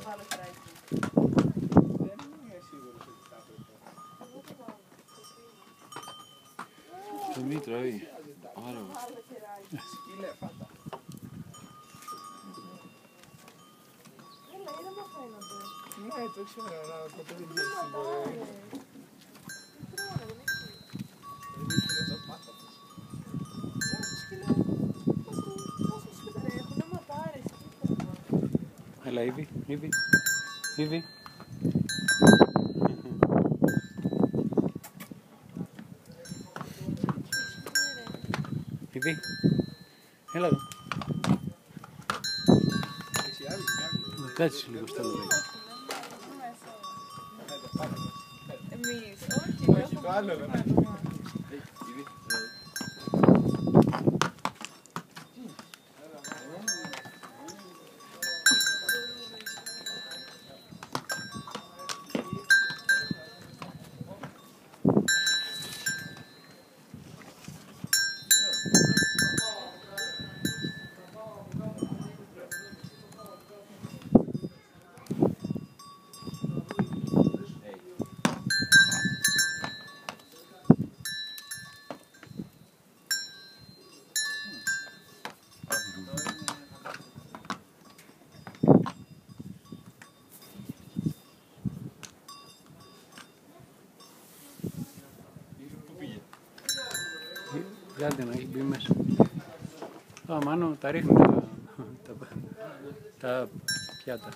βάλω φράκι. Δεν είμαι σίγουρος ότι θα έπρεπε. Δημήτρη, άρα. Σκύλε, φάτα. Έλα, ήρεμα φαίνονται. Ναι, το ξέρω, αλλά το παιδί δεν σίγουρο. Έλα, Ήβη, Ήβη, Ήβη. Ήβη, έλα εδώ. Κάτσε λίγο στο λογάκι. Εμείς, όχι, Όχι, το άλλο δεν Βγάλτε να έχει μπει μέσα. Α, Μάνο, τα ρίχνουν τα πιάτα.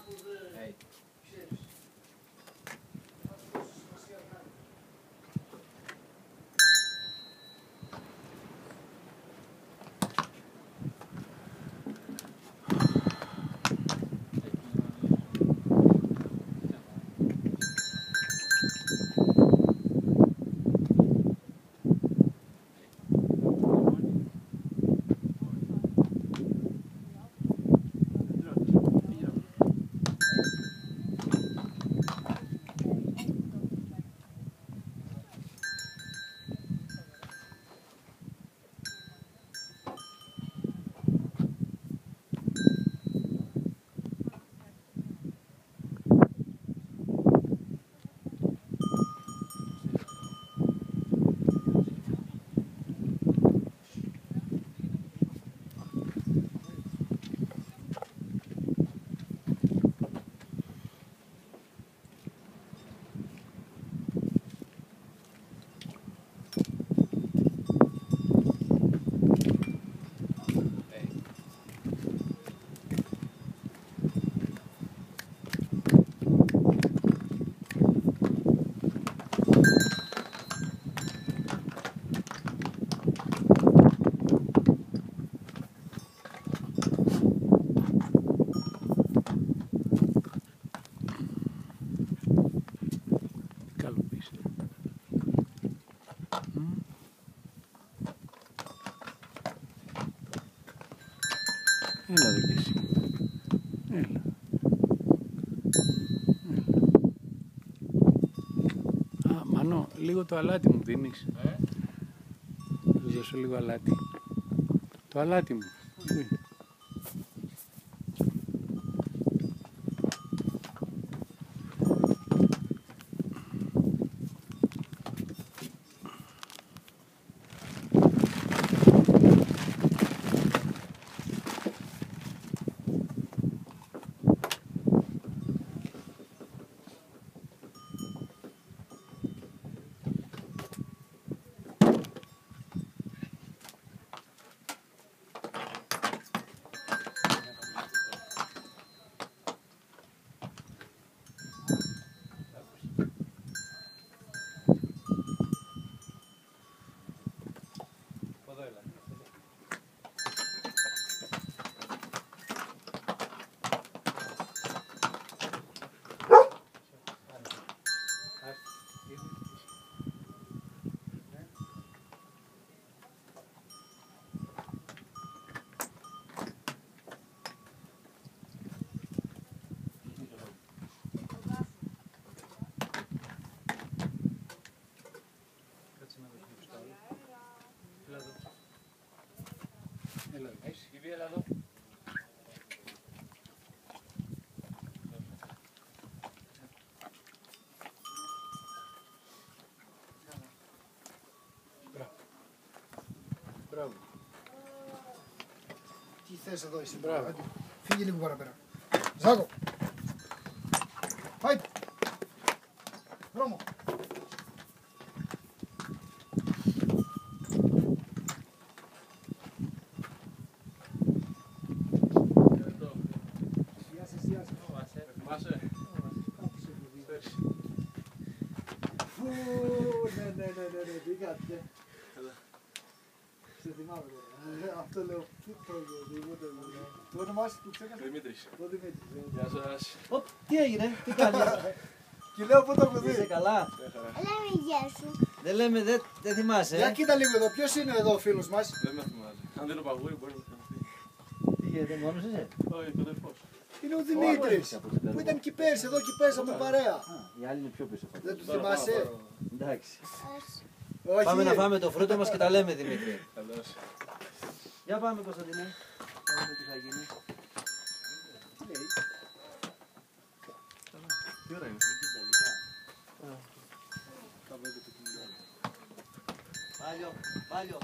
Καλό πεις. Έλα δε κι εσύ. Έλα. Α, Μάνο, λίγο το αλάτι μου δίνεις. Θα σου δώσω λίγο αλάτι. Το αλάτι μου. Πού είναι? Έλα εδώ. Μπράβο. Τι θες εδώ εσύ. Μπράβο. Άντε, φύγε λίγο παραπέρα. Ζάκο. Πάει. Δρόμο. Σιάσε, σιάσε. Θυμάσαι. Φου, ναι, πήγατε. Σε θυμάμαι τώρα. Αυτό λέω. Τι το τίποτε. Το όνομά σου του ξέχασα. Δημήτρης. Το Δημήτρης. Γεια σας. Τι έγινε, τι κάνεις, Και λέω πού το έχω είσαι δει. καλά. Λέμε γεια σου. Δεν λέμε, δεν θυμάσαι. Για κοίτα λίγο εδώ. Ποιος είναι εδώ ο φίλος μας. Δεν με θυμάσαι. Αν δεν το παγούρι μπορεί να θυμαθεί. Τι γίνεται, μόνος είσαι. Όχι, το αδερφός. Είναι ο Δημήτρης. Που ήταν εκεί πέρσι, εδώ και πέρσι από παρέα. Οι άλλοι είναι πιο πίσω. Δεν του θυμάσαι. Εντάξει. Όχι. Πάμε να φάμε το φρούτο μας και τα λέμε, Δημήτρη. Καλώς. Για πάμε, Κωνσταντινέ. Θα δούμε τι θα γίνει. Τι ώρα είναι. Πάλιο, πάλιο.